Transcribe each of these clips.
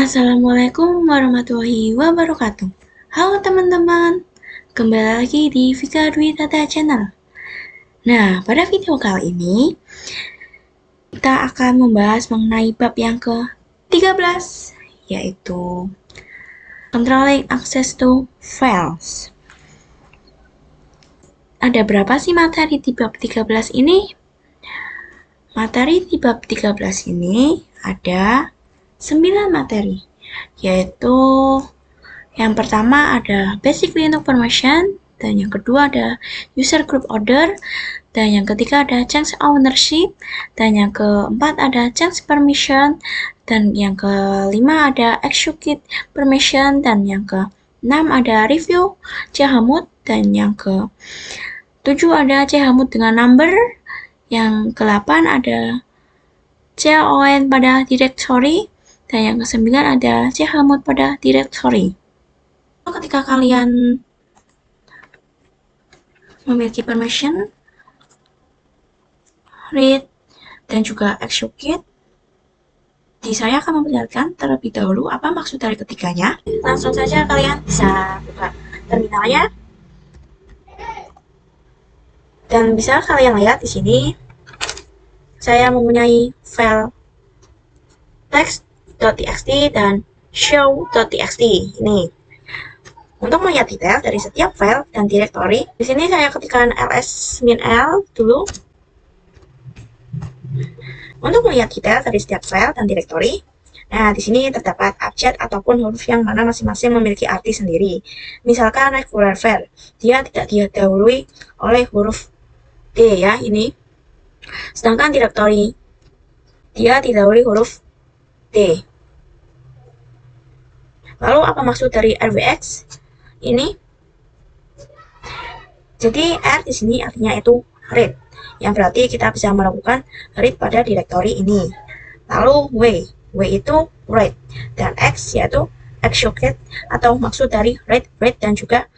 Assalamualaikum warahmatullahi wabarakatuh. Halo teman-teman, kembali lagi di Vika Dwi Tata Channel. Nah, pada video kali ini kita akan membahas mengenai bab yang ke-13, yaitu Controlling Access to Files. Ada berapa sih materi di bab 13 ini? Materi di bab 13 ini ada 9 materi, yaitu yang pertama ada basic Linux permission, dan yang kedua ada user group order, dan yang ketiga ada change ownership, dan yang keempat ada change permission, dan yang kelima ada execute permission, dan yang keenam ada review chmod, dan yang ketujuh ada chmod dengan number, yang ke-8 ada con pada directory, dan yang ke-9 ada chmod pada directory. Ketika kalian memiliki permission, read, dan juga execute, saya akan memperlihatkan terlebih dahulu apa maksud dari ketiganya. Langsung saja kalian bisa buka terminalnya. Dan bisa kalian lihat di sini, saya mempunyai file text.txt dan show.txt. Ini untuk melihat detail dari setiap file dan directory. Di sini saya ketikkan ls-l dulu. Untuk melihat detail dari setiap file dan directory, nah di sini terdapat abjad ataupun huruf yang mana masing-masing memiliki arti sendiri. Misalkan regular file, dia tidak didahului oleh huruf D ya, ini. Sedangkan directory, dia didahului huruf D. Lalu apa maksud dari rwx? Ini. Jadi R di sini artinya itu read, yang berarti kita bisa melakukan read pada directory ini. Lalu W itu write, dan X yaitu execute, atau maksud dari read, dan juga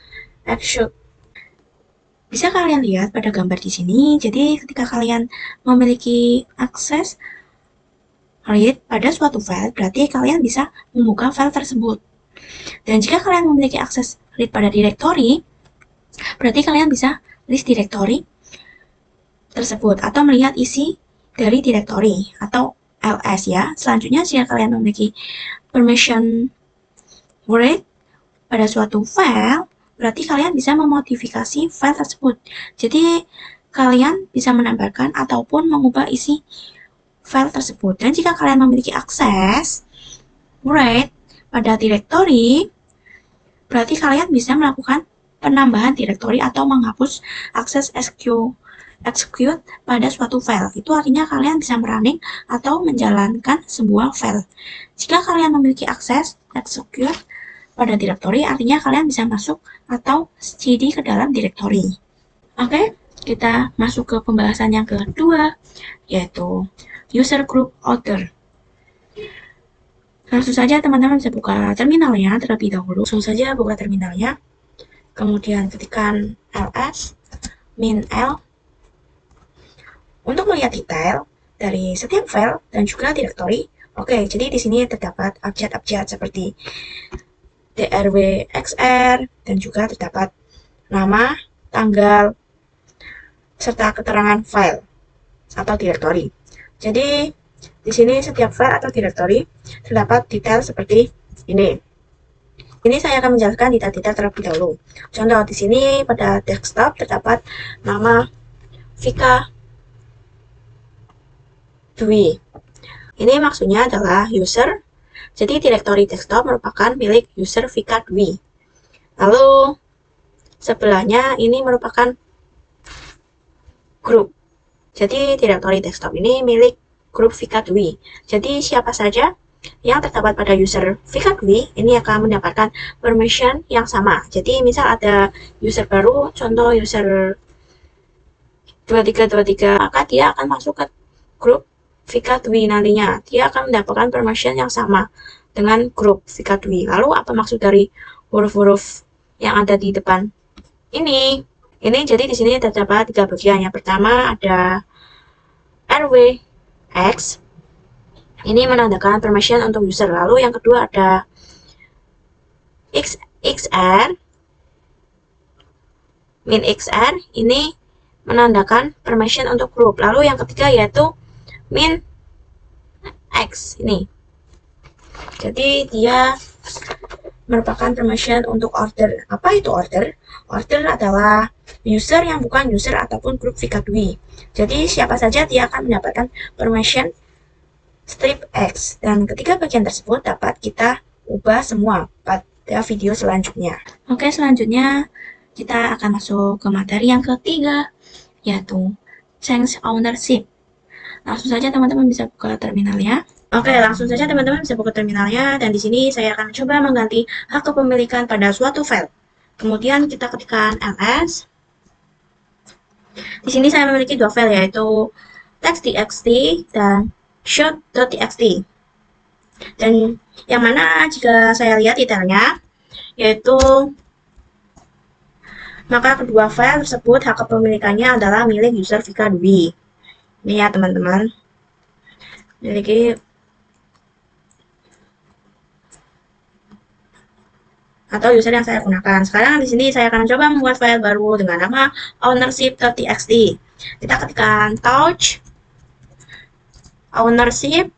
execute. Bisa kalian lihat pada gambar di sini. Jadi ketika kalian memiliki akses read pada suatu file, berarti kalian bisa membuka file tersebut. Dan jika kalian memiliki akses read pada directory, berarti kalian bisa list directory tersebut atau melihat isi dari directory atau ls ya. Selanjutnya, jika kalian memiliki permission read pada suatu file, berarti kalian bisa memodifikasi file tersebut. Jadi kalian bisa menambahkan ataupun mengubah isi file tersebut. Dan jika kalian memiliki akses read pada directory, berarti kalian bisa melakukan penambahan directory atau menghapus akses execute pada suatu file. Itu artinya kalian bisa merunning atau menjalankan sebuah file. Jika kalian memiliki akses execute pada directory, artinya kalian bisa masuk atau cd ke dalam directory. Oke, kita masuk ke pembahasan yang kedua, yaitu user group order. Langsung saja teman-teman bisa buka terminalnya terlebih dahulu. Langsung saja buka terminalnya. Kemudian ketikkan ls -l untuk melihat detail dari setiap file dan juga directory. Oke, jadi di sini terdapat abjad-abjad seperti drwxr, dan juga terdapat nama, tanggal, serta keterangan file atau directory. Jadi di sini setiap file atau directory terdapat detail seperti ini. Ini saya akan menjelaskan detail-detail terlebih dahulu. Contoh di sini pada desktop terdapat nama Vika Dwi. Ini maksudnya adalah user. Jadi directory desktop merupakan milik user Vika Dwi. Lalu sebelahnya ini merupakan grup. Jadi directory desktop ini milik grup Vika Dwi. Jadi siapa saja yang terdapat pada user Vika Dwi ini akan mendapatkan permission yang sama. Jadi misal ada user baru, contoh user 2323, maka dia akan masuk ke grup Vika Dwi nantinya. Dia akan mendapatkan permission yang sama dengan grup Vika Dwi. Lalu apa maksud dari huruf-huruf yang ada di depan ini? Ini jadi di sini terdapat 3 bagian. Yang pertama ada rwx, Ini menandakan permission untuk user. Lalu yang kedua ada XR, min XR, ini menandakan permission untuk group. Lalu yang ketiga yaitu min X ini. Jadi dia merupakan permission untuk order. Apa itu order? Order adalah user yang bukan user ataupun grup Vika Dwi. Jadi siapa saja dia akan mendapatkan permission strip X. Dan ketiga bagian tersebut dapat kita ubah semua pada video selanjutnya. Oke, selanjutnya kita akan masuk ke materi yang ketiga, yaitu change ownership. Langsung saja teman-teman bisa buka terminalnya. Oke, langsung saja teman-teman bisa buka terminalnya, dan di sini saya akan coba mengganti hak kepemilikan pada suatu file. Kemudian kita ketikkan ls. Di sini saya memiliki dua file, yaitu text.txt dan show.txt. Dan yang mana jika saya lihat detailnya, yaitu maka kedua file tersebut hak kepemilikannya adalah milik user Vika Dwi. Ini ya teman-teman, miliki atau user yang saya gunakan. Sekarang di sini saya akan coba membuat file baru dengan nama ownership.txt. Kita ketikkan touch ownership.txt.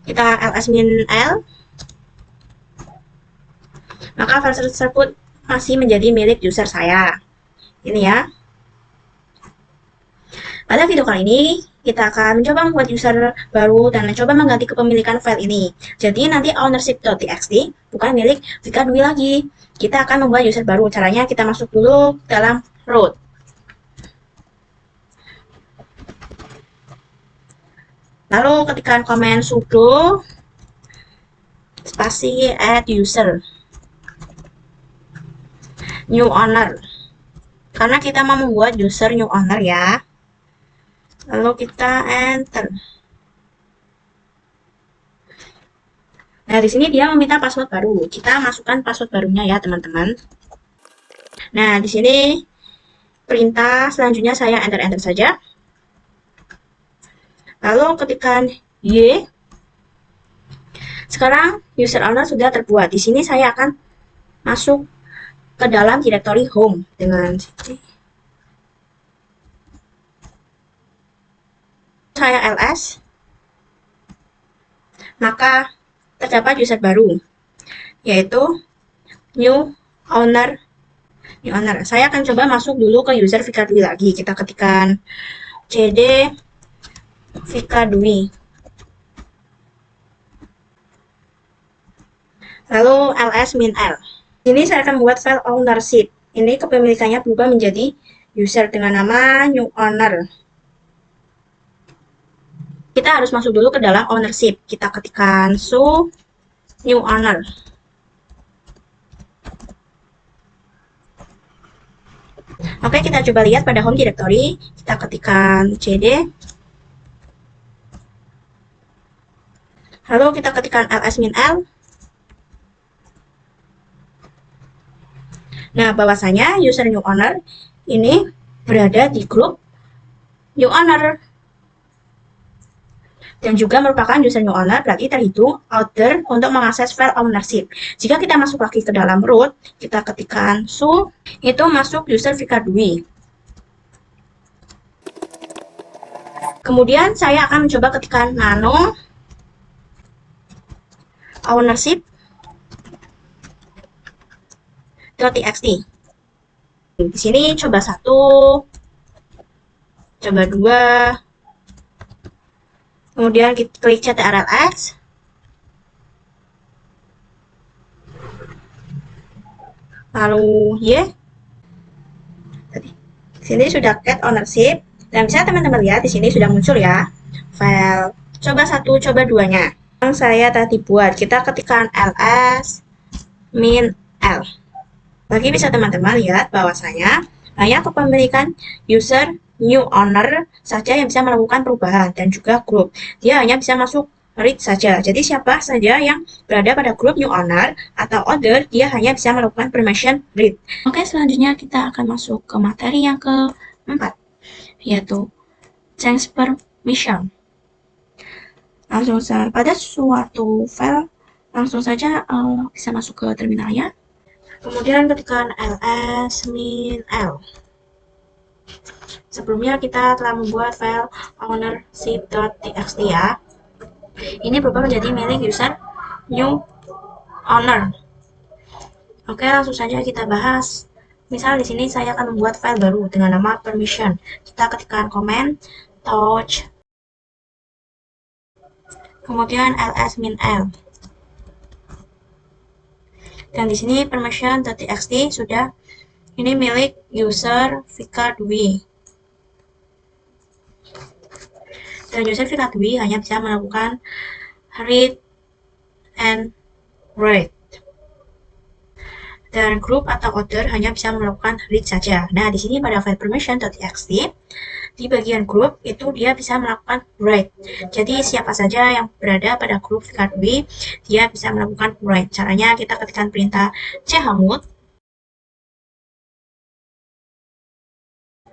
Kita ls-l, maka file tersebut masih menjadi milik user saya. Ini ya. Pada video kali ini, kita akan mencoba membuat user baru dan mencoba mengganti kepemilikan file ini. Jadi nanti ownership.txt bukan milik Vika Dwi lagi. Kita akan membuat user baru. Caranya kita masuk dulu dalam root. Lalu ketikkan komen sudo spasi add user new owner. Karena kita mau membuat user new owner ya. Lalu kita enter. Nah, di sini dia meminta password baru. Kita masukkan password barunya ya, teman-teman. Nah, di sini perintah selanjutnya saya enter saja. Lalu ketikkan Y. Sekarang user owner sudah terbuat. Di sini saya akan masuk ke dalam directory home dengan saya ls, maka terdapat user baru, yaitu new owner. Saya akan coba masuk dulu ke user Vika Dwi lagi. Kita ketikkan cd Vika Dwi, lalu ls-l. Ini saya akan membuat file ownership. Ini kepemilikannya berubah menjadi user dengan nama new owner. Kita harus masuk dulu ke dalam ownership. Kita ketikkan show new owner. Oke, kita coba lihat pada home directory. Kita ketikkan cd. Lalu kita ketikkan ls-l. Nah, bahwasanya user new owner ini berada di grup new owner. Dan juga merupakan user new owner, berarti terhitung order untuk mengakses file ownership. Jika kita masuk lagi ke dalam root, kita ketikkan show, itu masuk user Vika Dwi. Kemudian saya akan mencoba ketikkan nano ownership.txt. Di sini coba 1, coba 2, kemudian kita klik ctrls, lalu Y. Di sini sudah get ownership, dan bisa teman-teman lihat di sini sudah muncul ya file coba 1, coba 2-nya yang saya tadi buat. Kita ketikkan ls-l. Lagi bisa teman-teman lihat bahwasanya hanya kepemilikan user new owner saja yang bisa melakukan perubahan dan juga grup. Dia hanya bisa masuk read saja. Jadi siapa saja yang berada pada grup new owner atau other, dia hanya bisa melakukan permission read. Oke, selanjutnya kita akan masuk ke materi yang keempat, yaitu change permission. Langsung saja pada suatu file, langsung saja bisa masuk ke terminalnya. Kemudian ketikkan ls min l. Sebelumnya kita telah membuat file ownership.txt ya. Ini berubah menjadi milik user new owner. Oke, langsung saja kita bahas. Misal di sini saya akan membuat file baru dengan nama permission. Kita ketikkan command touch, kemudian ls min l. Dan di sini permission.txt sudah ini milik user Vika Dwi. Dan user Vika Dwi hanya bisa melakukan read and write. Dan group atau order hanya bisa melakukan read saja. Nah, di sini pada file permission.txt di bagian group itu dia bisa melakukan write. Jadi siapa saja yang berada pada grup Vika Dwi, dia bisa melakukan write. Caranya kita ketikkan perintah chmod.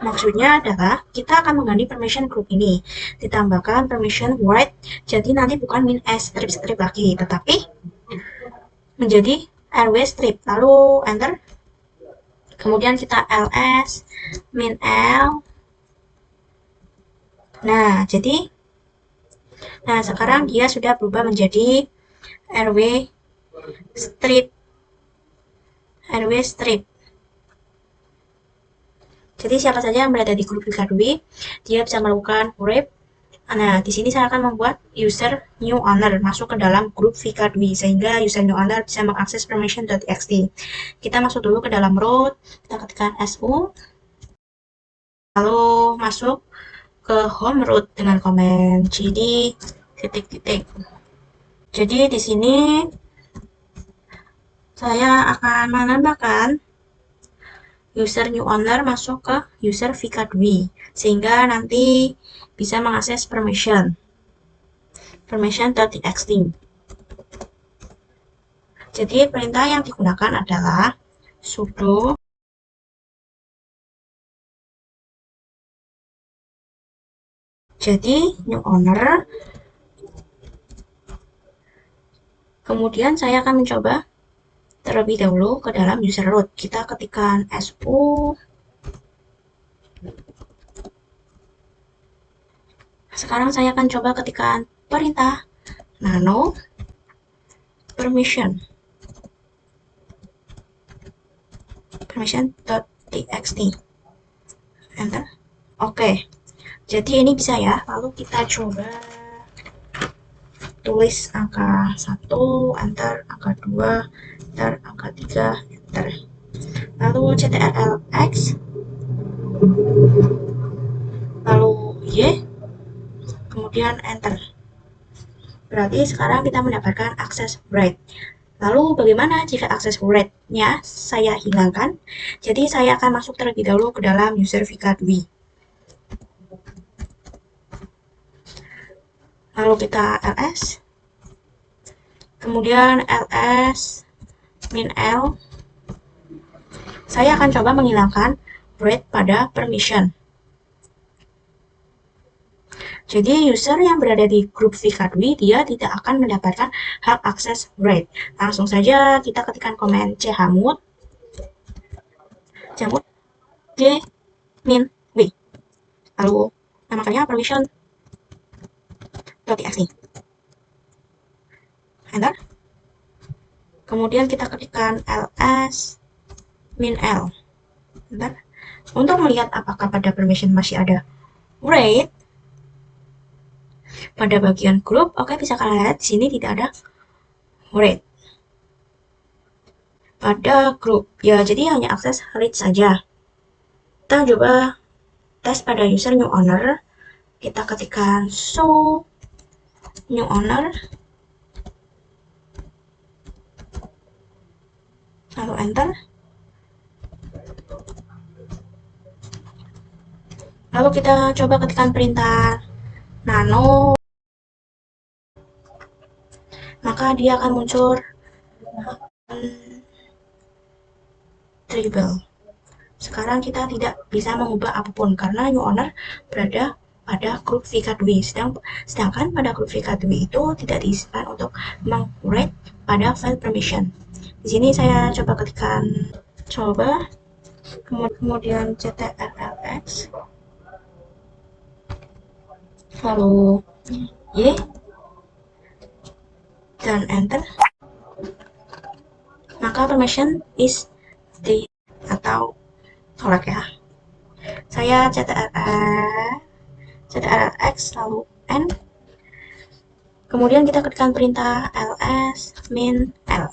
Maksudnya adalah kita akan mengganti permission group ini, ditambahkan permission write, jadi nanti bukan min s strip lagi, tetapi menjadi rw strip, lalu enter. Kemudian kita ls min l. Nah, sekarang dia sudah berubah menjadi rw strip. Jadi siapa saja yang berada di grup Vika Dwi, dia bisa melakukan write. Nah, di sini saya akan membuat user new owner masuk ke dalam grup Vika Dwi, sehingga user new owner bisa mengakses permission.txt. Kita masuk dulu ke dalam root, kita ketikkan su, lalu masuk ke home root dengan komen cd titik-titik. Jadi di sini saya akan menambahkan user new owner masuk ke user Vika Dwi, sehingga nanti bisa mengakses permission.txt. Jadi perintah yang digunakan adalah sudo jadi new owner. Kemudian saya akan mencoba terlebih dahulu ke dalam user root. Kita ketikkan su. Sekarang saya akan coba ketikkan perintah nano permission.txt. Enter. Oke. Jadi ini bisa ya. Lalu kita coba tulis angka 1, enter, angka 2, enter, angka 3, enter. Lalu ctrl-x, lalu y, kemudian enter. Berarti sekarang kita mendapatkan akses write. Lalu bagaimana jika akses write-nya saya hilangkan? Jadi saya akan masuk terlebih dahulu ke dalam user Vika Dwi. Lalu kita ls, kemudian ls min l. Saya akan coba menghilangkan write pada permission. Jadi user yang berada di grup Vika Dwi, dia tidak akan mendapatkan hak akses write. Langsung saja kita ketikkan komen chmod g min w. Lalu namakannya permission .txt. Enter. Kemudian kita ketikkan ls min l. Enter. Untuk melihat apakah pada permission masih ada write, pada bagian grup, oke, bisa kalian lihat di sini tidak ada write pada grup. Ya, jadi hanya akses read saja. Kita coba tes pada user new owner. Kita ketikkan show new owner, lalu enter. Lalu kita coba ketikkan perintah nano maka dia akan muncul dribble. Sekarang kita tidak bisa mengubah apapun karena new owner berada pada grup VK2. Sedangkan pada grup VK2 itu tidak diizinkan untuk meng-read pada file permission. Di sini saya coba ketikkan kemudian ctrlx, lalu y, dan enter, maka permission is the atau tolak ya. Saya ctrlx lalu n, kemudian kita ketikkan perintah ls min l,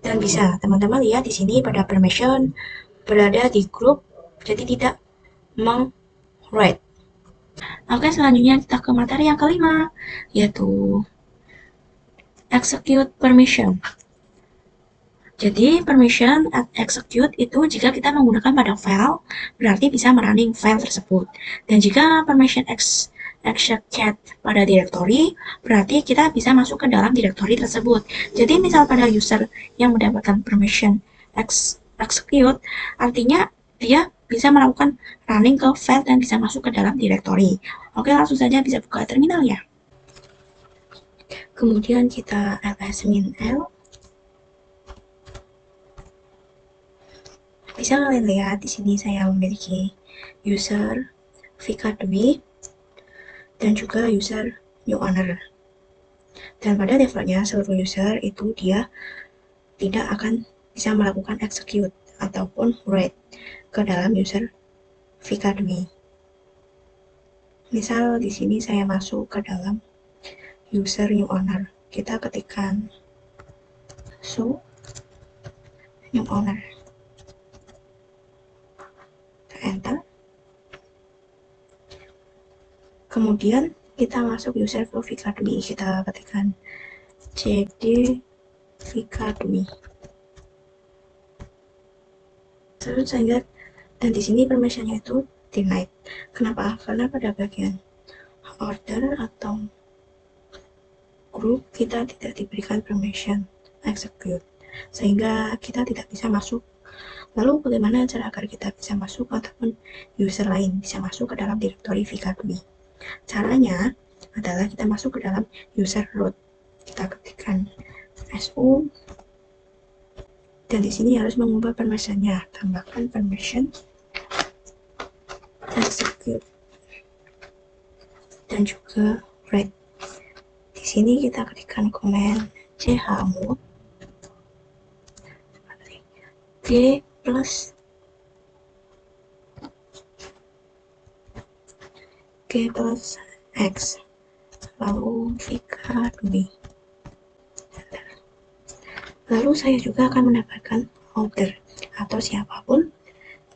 dan bisa teman-teman lihat di sini pada permission berada di grup, jadi tidak meng-read. Oke, selanjutnya kita ke materi yang kelima, yaitu execute permission. Jadi permission execute itu jika kita menggunakan pada file, berarti bisa merunning file tersebut. Dan jika permission execute pada directory, berarti kita bisa masuk ke dalam directory tersebut. Jadi misal pada user yang mendapatkan permission execute, artinya dia bisa melakukan running ke file dan bisa masuk ke dalam directory. Oke, langsung saja bisa buka terminal ya. Kemudian kita ls-l. Bisa kalian lihat di sini saya memiliki user VK2 dan juga user new owner. Dan pada defaultnya seluruh user itu dia tidak akan bisa melakukan execute ataupun read ke dalam user VK2. Misal di sini saya masuk ke dalam user new owner. Kita ketikkan so new owner. Enter. Kemudian kita masuk user ke VK2. Kita ketikkan cd VK2. Terus saya dan di sini permissionnya itu denied. Kenapa? Karena pada bagian order atau group kita tidak diberikan permission execute, sehingga kita tidak bisa masuk. Lalu bagaimana cara agar kita bisa masuk ataupun user lain bisa masuk ke dalam directory VK2? Caranya adalah kita masuk ke dalam user root. Kita ketikkan su, dan di sini harus mengubah permissionnya, tambahkan permission execute dan juga read. Di sini kita ketikkan command chmod g plus x lalu VK2. Lalu saya juga akan mendapatkan order atau siapapun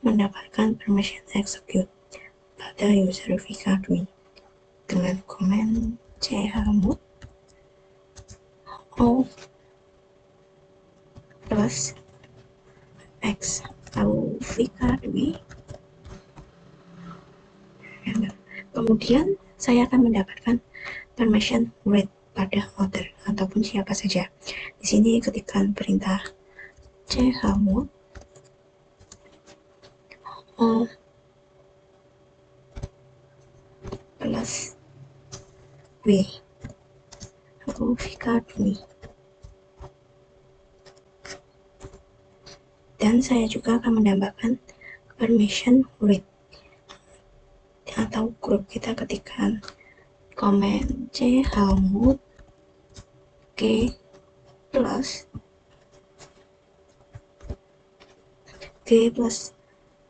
mendapatkan permission execute pada user VK2 dengan command chmod o plus x lalu VK2. Kemudian saya akan mendapatkan permission read pada order ataupun siapa saja. Di sini ketikkan perintah chmod o plus w lalu VK2. Dan saya juga akan menambahkan permission read atau grup. Kita ketikkan command chmod g plus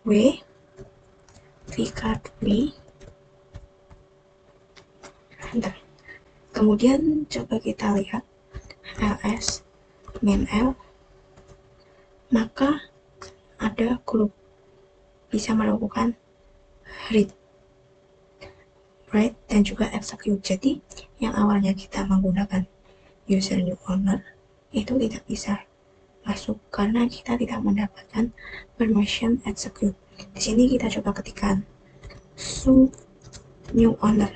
w VK2. Kemudian coba kita lihat ls min l, maka ada grup bisa melakukan read, write, dan juga execute. Jadi yang awalnya kita menggunakan user new owner itu tidak bisa masuk karena kita tidak mendapatkan permission execute. Di sini kita coba ketikkan so new owner.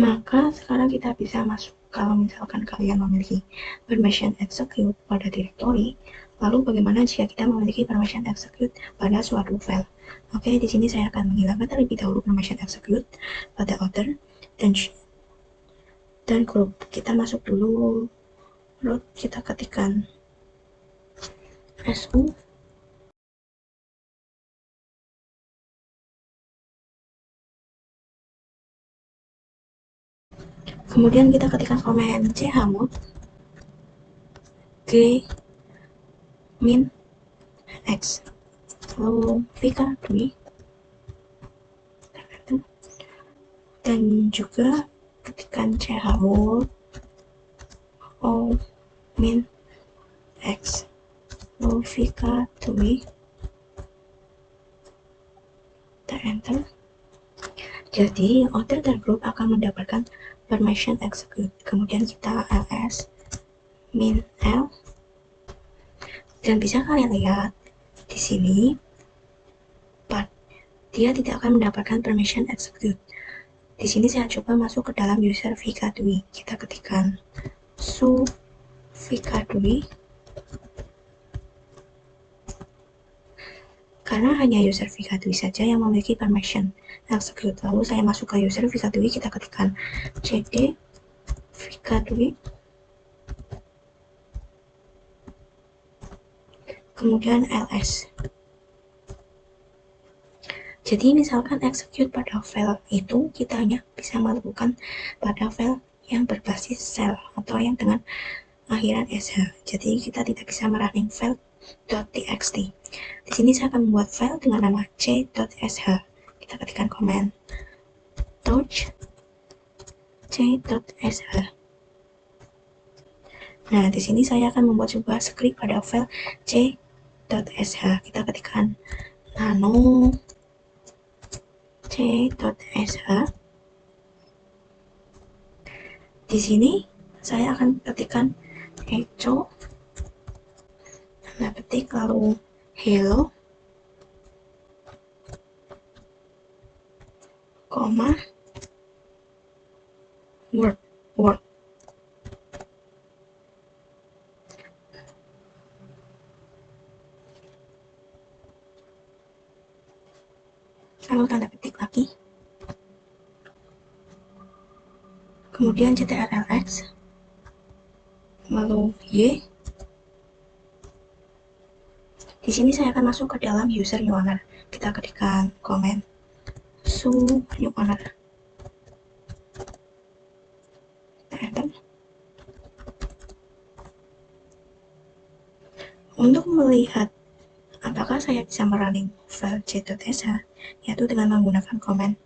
Maka sekarang kita bisa masuk, kalau misalkan kalian memiliki permission execute pada directory, lalu bagaimana jika kita memiliki permission execute pada suatu file? Oke, di sini saya akan menghilangkan terlebih dahulu permission execute pada author dan group. Kita masuk dulu root, kita ketikkan su. Kemudian kita ketikkan komen chmod g min x, lalu vika dui, dan juga ketikkan chmod o min x, lalu vika dui, kita enter. Jadi author dan group akan mendapatkan permission execute. Kemudian kita ls min l, dan bisa kalian lihat di sini dia tidak akan mendapatkan permission execute. Di sini saya coba masuk ke dalam user vika dui. Kita ketikkan su vika dui. Karena hanya user vika dui saja yang memiliki permission execute. Lalu saya masuk ke user vika dui, kita ketikkan cd vika dui. Kemudian ls. Jadi misalkan execute pada file itu kita hanya bisa melakukan pada file yang berbasis shell atau yang dengan akhiran sh. Jadi kita tidak bisa merunning file .txt. Di sini saya akan membuat file dengan nama c.sh. Kita ketikkan command touch c.sh. Nah, di sini saya akan membuat sebuah script pada file c.sh. Kita ketikkan nano c.sh. Di sini saya akan ketikkan echo, tanda petik, lalu hello, koma, word. Lalu tanda petik lagi. Kemudian ctrlx, lalu y. Di sini saya akan masuk ke dalam user new owner. Kita ketikkan comment su new owner. Kita enter. Untuk melihat apakah saya bisa merunning file c.sh, yaitu dengan menggunakan comment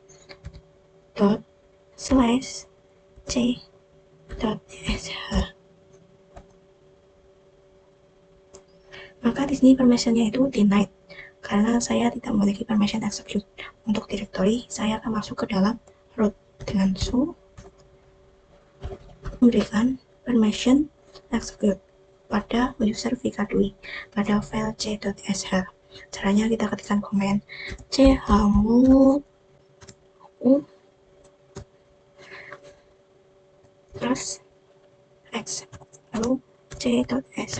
./c.sh. Maka di sini permissionnya itu denied, karena saya tidak memiliki permission execute. Untuk directory, saya akan masuk ke dalam root dengan su memberikan permission execute pada user vika dui pada file c.sh. Caranya kita ketikkan command chmod u plus x, lalu c.sh,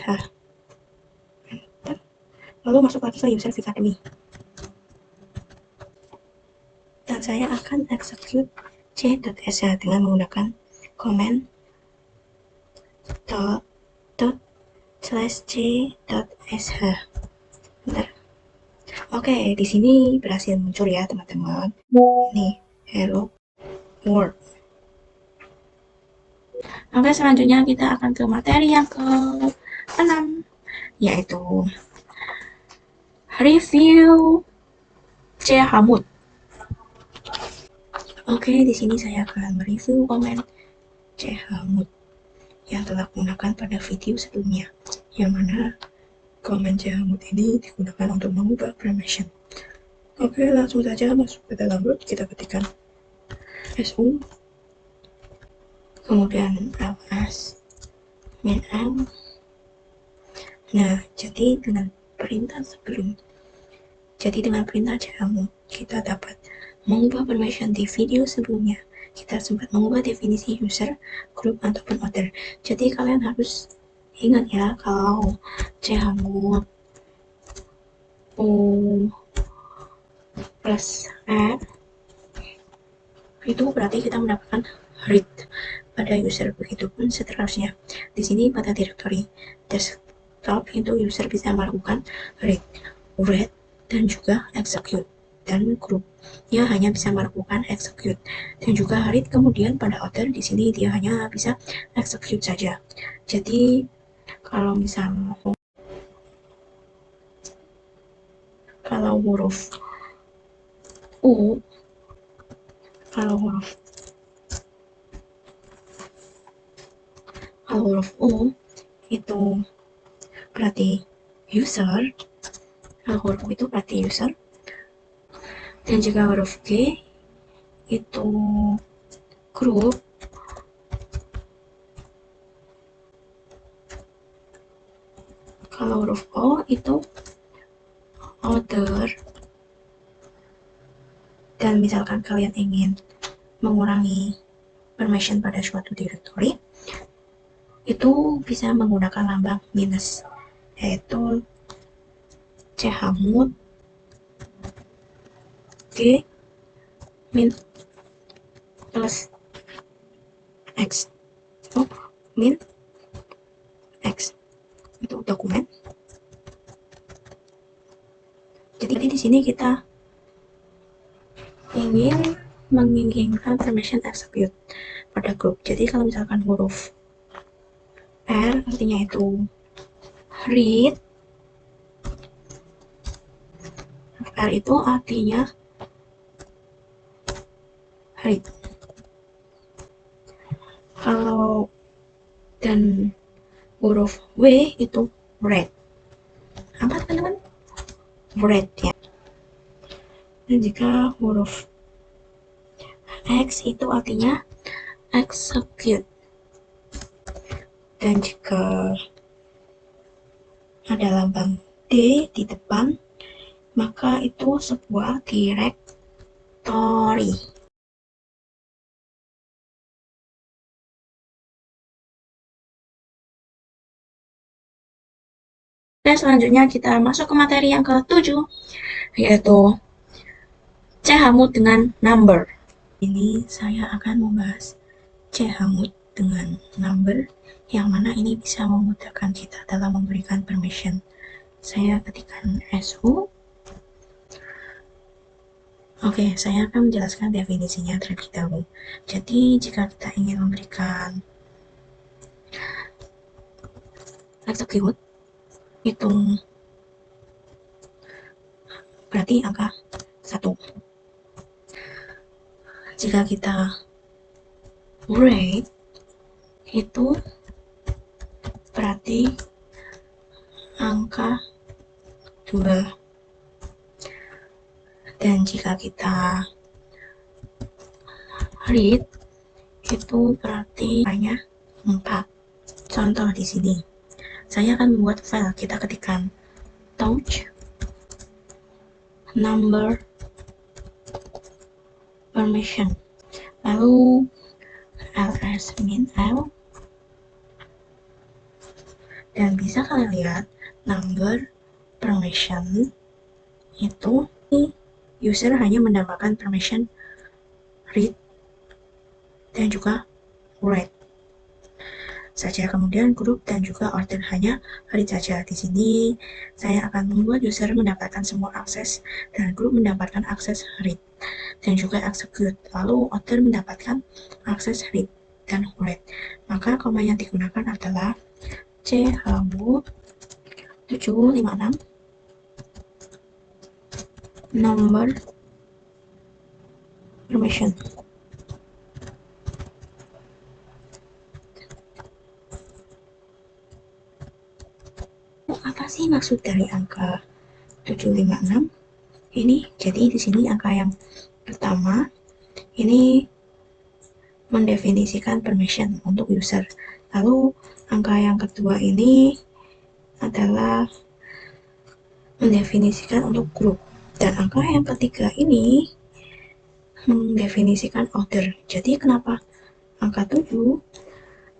lalu masuk lagi ke user vika dui, dan saya akan execute c.sh dengan menggunakan command ./c.sh. Bentar. Oke, di sini berhasil muncul ya teman-teman. Nih, hello world. Oke, selanjutnya kita akan ke materi yang ke-6, yaitu review chmod. Oke, di sini saya akan mereview komen chmod yang telah digunakan pada video sebelumnya, yang mana komen chmod ini digunakan untuk mengubah permission. Oke, langsung saja masuk ke dalam root. Kita ketikkan su, kemudian ls min l. Nah, jadi dengan perintah chmod kita dapat mengubah permission di video sebelumnya. kita sempat mengubah definisi user, group, ataupun order. Jadi kalian harus ingat ya, kalau chmod o plus r itu berarti kita mendapatkan read pada user, begitupun seterusnya. Di sini pada directory desktop itu user bisa melakukan read, write, dan juga execute, dan grupnya hanya bisa melakukan execute dan juga read. Kemudian pada order di sini dia hanya bisa execute saja. Jadi kalau huruf U, kalau huruf U itu berarti user, kalau huruf U itu berarti user, dan jika huruf G itu group, kalau huruf O itu order, dan misalkan kalian ingin mengurangi permission pada suatu directory, itu bisa menggunakan lambang minus, yaitu chmod g min plus x, min x itu dokumen. Jadi di sini kita ingin menginginkan permission execute pada grup. Jadi kalau misalkan huruf R artinya itu read, R itu artinya read. Kalau dan huruf W itu read. Apa teman-teman? Read ya. Dan jika huruf X itu artinya execute. Dan jika ada lambang D di depan, maka itu sebuah directory. Dan selanjutnya kita masuk ke materi yang ke-7, yaitu chmod dengan number. Ini saya akan membahas chmod dengan number, yang mana ini bisa memudahkan kita dalam memberikan permission. Saya ketikkan su. Oke, saya akan menjelaskan definisinya terlebih dahulu. Jadi jika kita ingin memberikan execute, itu berarti angka 1. Jika kita write, itu berarti angka 2. Dan jika kita read, itu berarti hanya 4. Contoh di sini, saya akan membuat file. Kita ketikkan touch number permission, lalu ls min l, dan bisa kalian lihat number permission itu user hanya mendapatkan permission read dan juga write saja. Kemudian group dan juga order hanya read saja. Di sini saya akan membuat user mendapatkan semua akses dan group mendapatkan akses read dan juga execute, lalu order mendapatkan akses read dan write. Maka koma yang digunakan adalah chmod 756 number permission. Apa sih maksud dari angka 756 ini? Jadi di sini angka yang pertama ini mendefinisikan permission untuk user, lalu angka yang kedua ini adalah mendefinisikan untuk grup, dan angka yang ketiga ini mendefinisikan order. Jadi kenapa angka 7?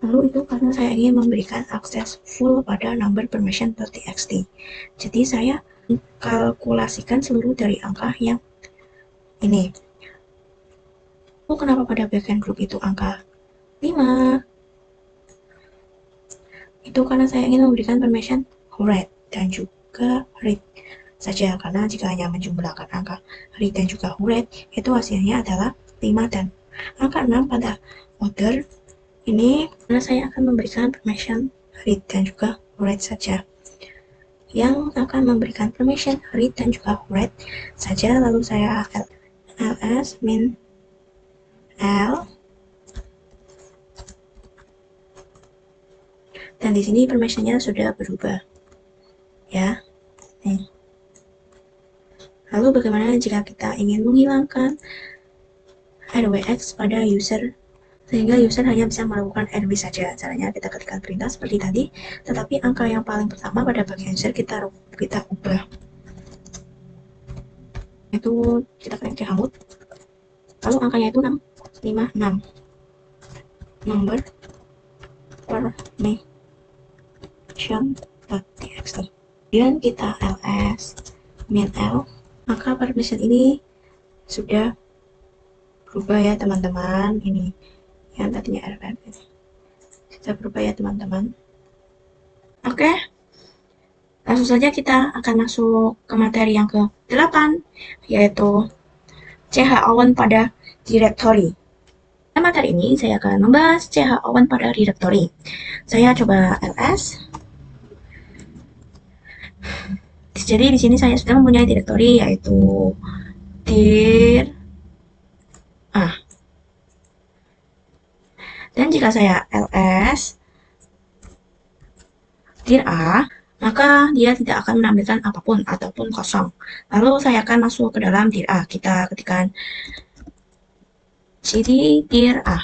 Lalu itu karena saya ingin memberikan akses full pada number permission.txt. Jadi saya kalkulasikan seluruh dari angka yang ini. Lalu kenapa pada backend group itu angka 5? Itu karena saya ingin memberikan permission read dan juga read saja, karena jika hanya menjumlahkan angka read dan juga read, itu hasilnya adalah 5 dan angka 6 pada order ini, karena saya akan memberikan permission read dan juga read saja. Yang akan memberikan permission read dan juga read saja, lalu saya ls min l, dan di sini permissionnya sudah berubah, ya. Nih. Lalu bagaimana jika kita ingin menghilangkan RWX pada user, sehingga user hanya bisa melakukan RW saja? Caranya kita ketikkan perintah seperti tadi, tetapi angka yang paling pertama pada bagian user kita ubah. Itu kita klik Kahoot, lalu angkanya itu 656 number permission.txt. Kemudian kita ls min l, maka permission ini sudah berubah ya teman-teman. Ini yang tadinya RPM sudah berubah ya teman-teman. Oke, langsung saja kita akan masuk ke materi yang ke-8, yaitu CH-Owen pada directory. Pada materi ini saya akan membahas CH-Owen pada directory. Saya coba ls. Jadi di sini saya sudah mempunyai directory, yaitu dir a. Dan jika saya ls dir a, maka dia tidak akan menampilkan apapun ataupun kosong. Lalu saya akan masuk ke dalam dir a. Kita ketikkan cd dir a.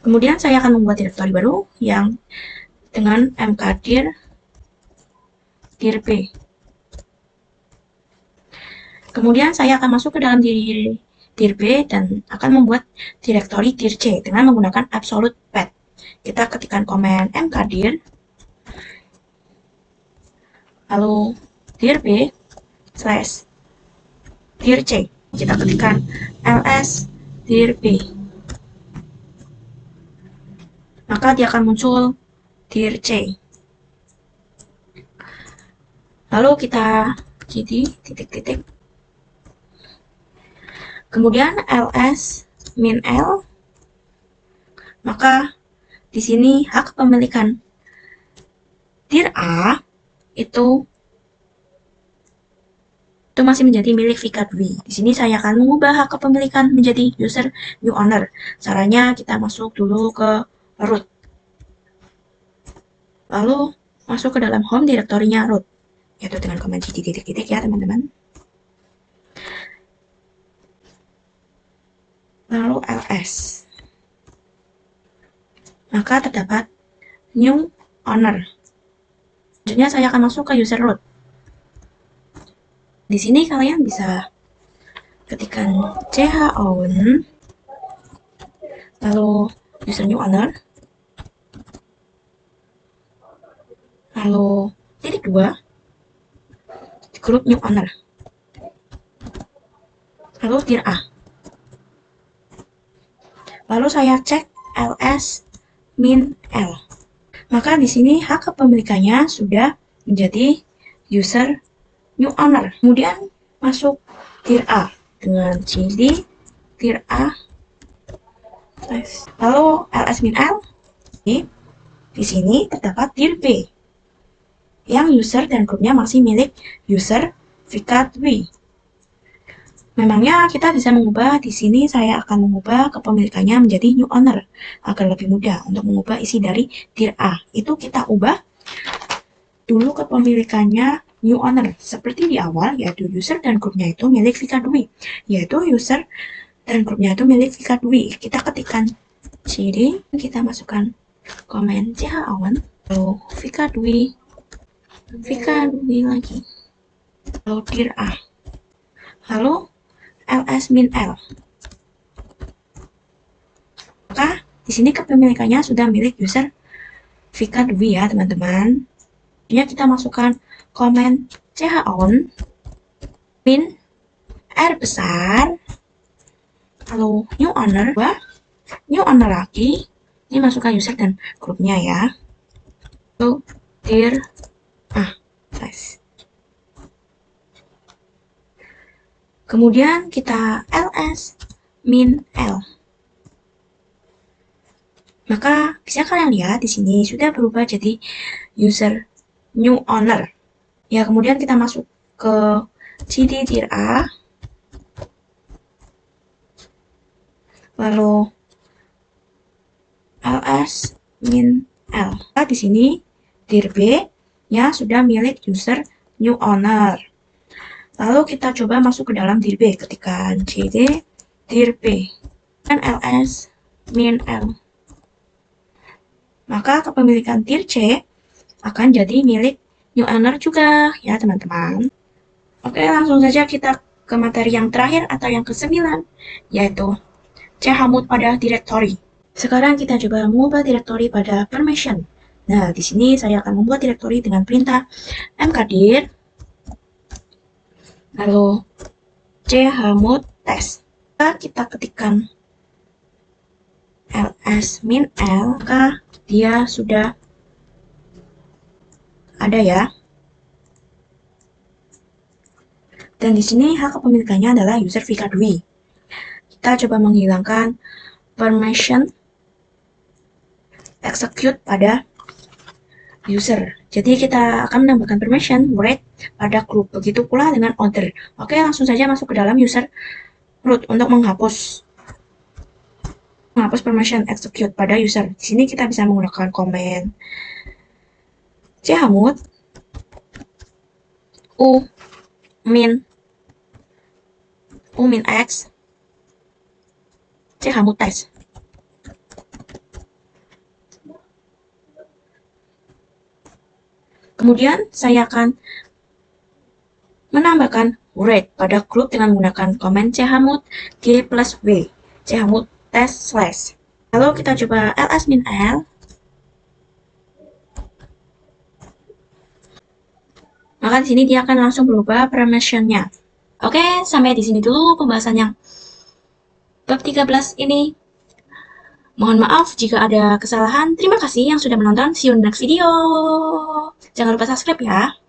Kemudian saya akan membuat directory baru yang dengan mkdir dir b. Kemudian saya akan masuk ke dalam dir B dan akan membuat directory dir C dengan menggunakan absolute path. Kita ketikkan komen mkdir, lalu dir B slash dir C. Kita ketikkan ls dir B. Maka dia akan muncul dir C. Lalu kita cd titik-titik. Kemudian ls min l, maka di sini hak kepemilikan dir a itu masih menjadi milik Vika Dwi. Di sini saya akan mengubah hak kepemilikan menjadi user new owner. Caranya kita masuk dulu ke root, lalu masuk ke dalam home directory-nya root, yaitu dengan command cd titik-titik ya teman-teman. Lalu ls, maka terdapat new owner. Selanjutnya saya akan masuk ke user root. Di sini kalian bisa ketikkan CH-Owen, lalu user new owner, lalu titik 2, grup new owner, lalu dir a. Lalu saya cek ls min l. Maka di sini hak kepemilikannya sudah menjadi user new owner. Kemudian masuk dir a dengan cd dir a. Lalu ls min l. Di sini terdapat dir b yang user dan grupnya masih milik user Vika Dwi. Memangnya kita bisa mengubah, di sini saya akan mengubah kepemilikannya menjadi new owner agar lebih mudah untuk mengubah isi dari dir a. Itu kita ubah dulu kepemilikannya new owner seperti di awal, yaitu user dan grupnya itu milik Vika Dwi, yaitu user dan grupnya itu milik Vika Dwi. Kita ketikkan cd, kita masukkan komen CH-Owen, lalu Vika Dwi lagi, lalu dir a, lalu ls min l. Di sini kepemilikannya sudah milik user Vika Dwi ya teman-teman. Ini kita masukkan komen on min R besar, lalu new owner lagi. Ini masukkan user dan grupnya ya. Lalu dir size. Kemudian kita ls min L. Maka bisa kalian lihat di sini sudah berubah jadi user new owner. Ya, kemudian kita masuk ke cd dir A. Lalu ls min L. Nah, di sini dir B ya sudah milik user new owner. Lalu kita coba masuk ke dalam dir B, ketika cd dir B dan ls min L. Maka kepemilikan dir C akan jadi milik new owner juga ya teman-teman. Oke, langsung saja kita ke materi yang terakhir atau yang ke-9, yaitu chmod pada directory. Sekarang kita coba mengubah directory pada permission. Nah, di sini saya akan membuat directory dengan perintah mkdir lalu chmod test. Kita ketikkan ls min L, maka dia sudah ada ya. Dan di sini hak kepemilikannya adalah user Vika Dwi. Kita coba menghilangkan permission execute pada user. Jadi kita akan menambahkan permission read pada group. Begitu pula dengan order. Oke, langsung saja masuk ke dalam user root untuk menghapus permission execute pada user. Di sini kita bisa menggunakan komen chmod u min x chmod test. Kemudian saya akan menambahkan read pada grup dengan menggunakan komen chmod g plus w chmod test slash. Lalu kita coba ls min L. Maka di sini dia akan langsung berubah permissionnya. Oke, sampai di sini dulu pembahasan yang bab 13 ini. Mohon maaf jika ada kesalahan. Terima kasih yang sudah menonton. See you in the next video. Jangan lupa subscribe ya.